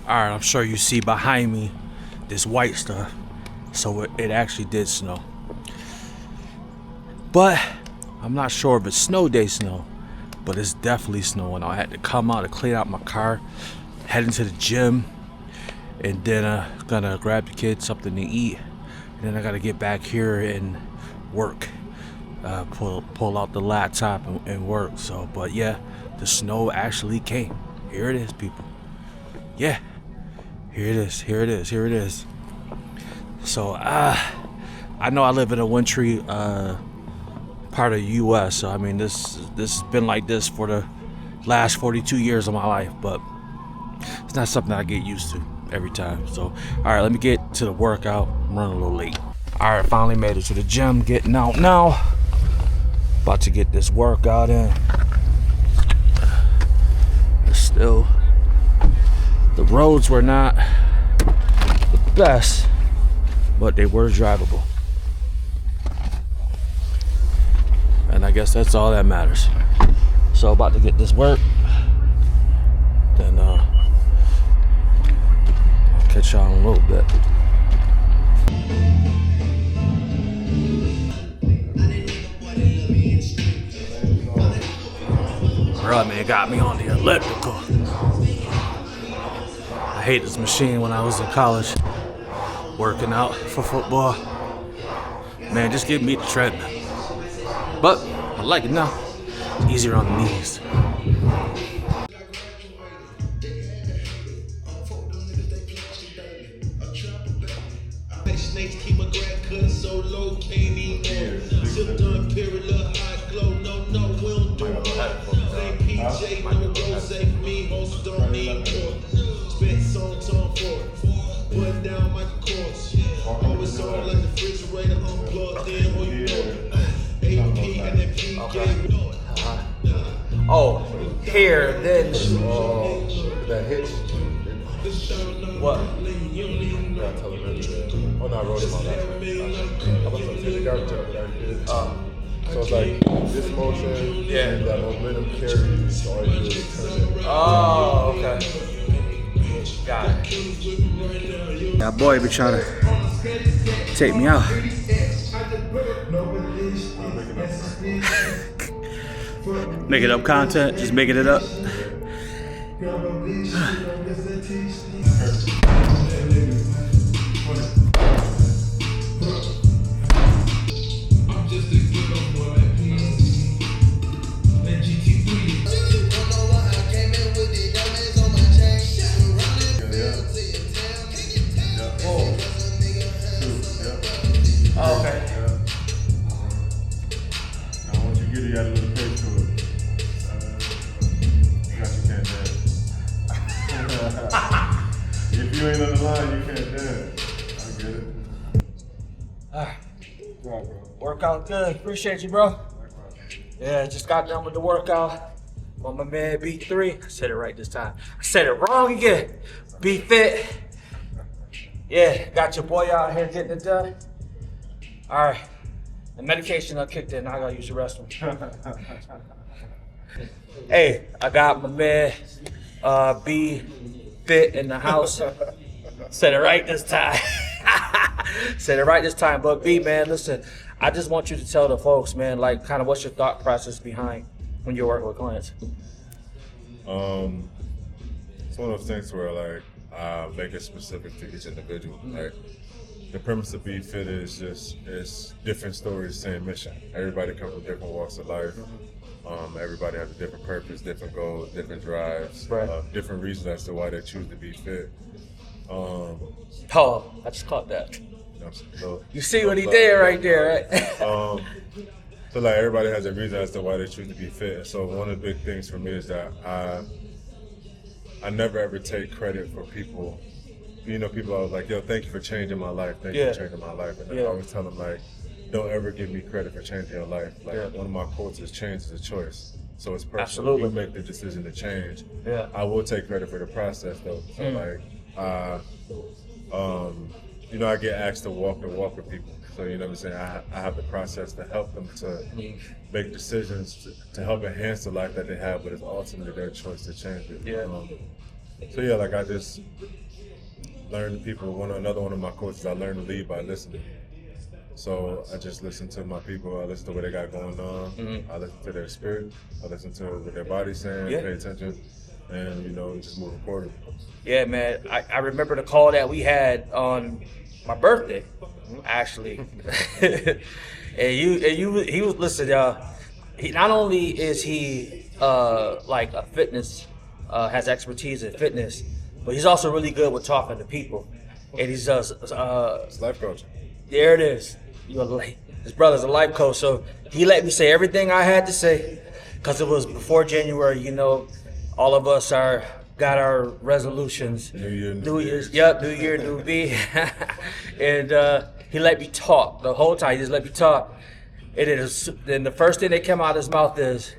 Alright, I'm sure you see behind me this white stuff. So it actually did snow. But I'm not sure if it's snow day snow. But it's definitely snowing. I had to come out to clean out my car, head into the gym, and then gonna grab the kids something to eat. And then I gotta get back here and work. Pull out the laptop and work. So, but yeah, the snow actually came. Here it is, people. Yeah, here it is. Here it is. Here it is. So, I know I live in a wintry part of the U.S. So I mean, this has been like this for the last 42 years of my life, but it's not something I get used to every time. So, all right, let me get to the workout. I'm running a little late. All right, finally made it to the gym. Getting out now. About to get this workout in. Still, the roads were not the best, but they were drivable. And I guess that's all that matters. So about to get this work. Then I'll catch y'all in a little bit. Bro, man, got me on the elliptical. I hate this machine when I was in college, working out for football. Man, just give me the treadmill. But I like it now. It's easier on the knees. Oh, here, then. That hitch. What? Yeah, television. Oh, no, I wrote it on that. I was going to say the garbage truck. So it's like this motion, and that momentum carries all you do is turn it. Oh, okay. Got it. That boy be trying to take me out. Making up content, just making it up. Oh, okay. Now once you get it, you got a little pace to it. You can't dance. If you ain't on the line, you can't dance. I get it. Alright. Workout good. Appreciate you, bro. Yeah, just got done with the workout. On my man B3. I said it right this time. I said it wrong again. Be fit. Yeah, got your boy out here getting it done. Alright. The medication kicked in. Now I gotta use the restroom. Hey, I got my man B Fit in the house. Said it right this time. Said it right this time. But B, man, listen, I just want you to tell the folks, man, like kind of what's your thought process behind when you're working with clients? It's one of those things where like I make it specific to each individual. Like the premise of Be Fit is just it's different stories, same mission. Everybody comes from different walks of life. Everybody has a different purpose, different goals, different drives, Right. Different reasons as to why they choose to be fit. Oh, I just caught that. So, You see what he did right there, right? So like everybody has a reason as to why they choose to be fit. So one of the big things for me is that I never ever take credit for people. You know, people are like, yo, thank you for changing my life. Thank you for changing my life. And I always tell them like, don't ever give me credit for changing your life. Like one of my quotes is change is a choice. So it's personal. Absolutely. You make the decision to change. Yeah. I will take credit for the process though. So like, you know, I get asked to walk the walk with people. So you know what I'm saying? I have the process to help them to make decisions to help enhance the life that they have, but it's ultimately their choice to change it. Yeah. So yeah, like I just learn people. Another one of my coaches, I learned to lead by listening. So I just listen to my people. I listen to what they got going on. Mm-hmm. I listen to their spirit. I listen to what their body's saying. Yeah. Pay attention, and just move accordingly. Yeah, man. I remember the call that we had on my birthday, actually. and he was listen, y'all. He not only is he like a fitness, has expertise in fitness, but he's also really good with talking to people. And he's It's life coaching. there it is. His brother's a life coach, so he let me say everything I had to say, because it was before January. All of us got our resolutions. New Year's. Yep, New Year, New Me. And he let me talk the whole time. He just let me talk. And then the first thing that came out of his mouth is,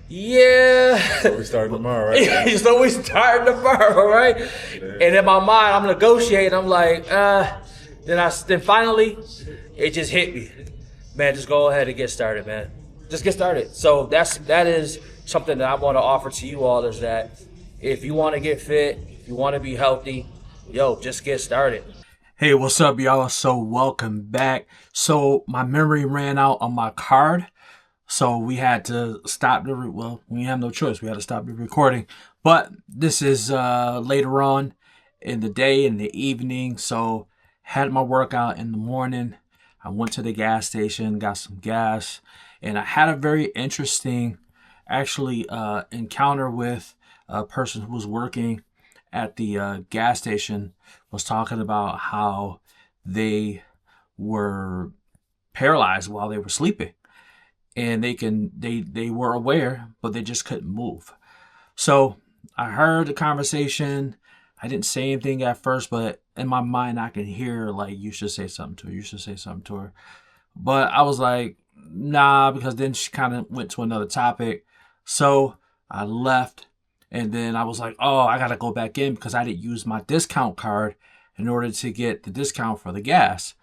yeah. So we starting tomorrow, right? So we starting tomorrow, right? And in my mind, I'm negotiating. I'm like, Then finally, it just hit me. Man, just go ahead and get started, man. Just get started. So that is something that I want to offer to you all, is that if you want to get fit, if you want to be healthy, just get started. Hey, what's up, y'all? So welcome back. So my memory ran out on my card. So we had to stop we had no choice. We had to stop the recording. But this is later on in the day, in the evening. So had my workout in the morning. I went to the gas station, got some gas, and I had a very interesting, actually, encounter with a person who was working at the gas station. Was talking about how they were paralyzed while they were sleeping, and they were aware, but they just couldn't move. So I heard the conversation. I didn't say anything at first, but in my mind, I can hear, like, you should say something to her. You should say something to her. But I was like, nah, because then she kind of went to another topic. So I left, and then I was like, oh, I got to go back in because I didn't use my discount card in order to get the discount for the gas.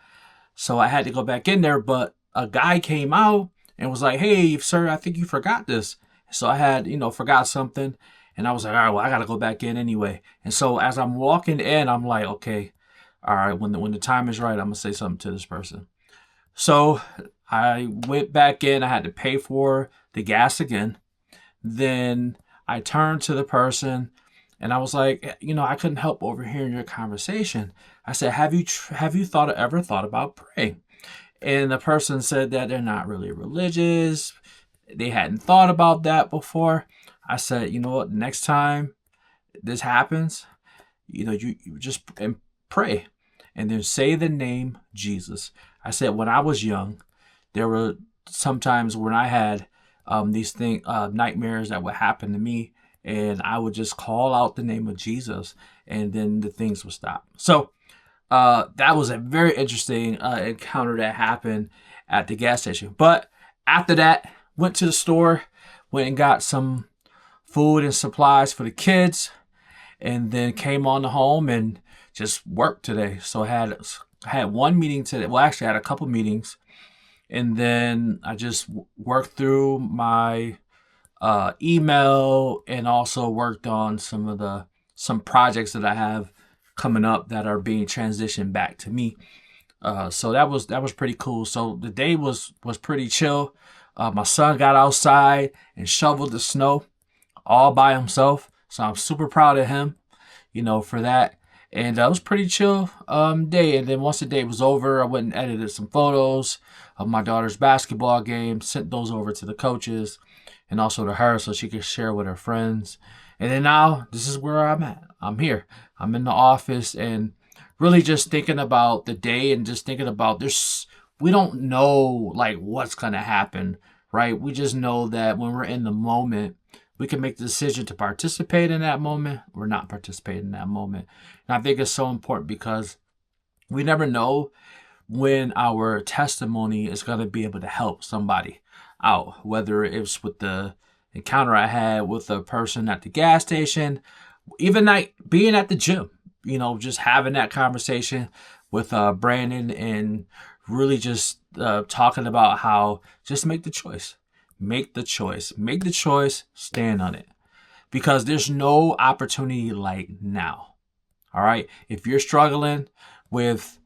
So I had to go back in there, but a guy came out and was like, hey, sir, I think you forgot this. So I had, forgot something. And I was like, all right, well, I got to go back in anyway. And so as I'm walking in, I'm like, okay, all right, when the time is right, I'm going to say something to this person. So I went back in. I had to pay for the gas again. Then I turned to the person and I was like, I couldn't help overhearing your conversation. I said, have you ever thought about praying? And the person said that they're not really religious. They hadn't thought about that before. I said, you know what, next time this happens, you just pray and then say the name Jesus. I said, when I was young, there were sometimes when I had these nightmares that would happen to me, and I would just call out the name of Jesus, and then the things would stop. So that was a very interesting encounter that happened at the gas station. But after that, went to the store, went and got some food and supplies for the kids, and then came on home and just worked today. So I had one meeting today. Well, actually, I had a couple meetings, and then I just worked through my email and also worked on some projects that I have coming up that are being transitioned back to me. So that was pretty cool. So the day was pretty chill. My son got outside and shoveled the snow all by himself. So I'm super proud of him, for that. And it was pretty chill day. And then once the day was over, I went and edited some photos of my daughter's basketball game, sent those over to the coaches and also to her so she could share with her friends. And then now this is where I'm at. I'm here. I'm in the office and really just thinking about the day and just thinking about we don't know like what's going to happen, right? We just know that when we're in the moment, we can make the decision to participate in that moment or not participate in that moment. And I think it's so important because we never know when our testimony is going to be able to help somebody out, whether it's with the encounter I had with a person at the gas station, even like being at the gym, just having that conversation with Brandon and really just talking about how just make the choice. Make the choice, stand on it. Because there's no opportunity like now, All right. If you're struggling with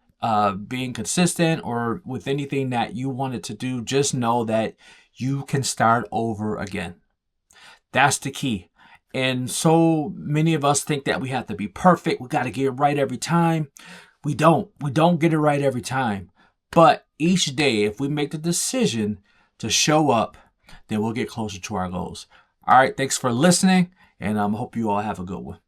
being consistent or with anything that you wanted to do, just know that you can start over again. That's the key. And so many of us think that we have to be perfect. We got to get it right every time. We don't. We don't get it right every time. But each day, if we make the decision to show up, then we'll get closer to our goals. All right. Thanks for listening. And I hope you all have a good one.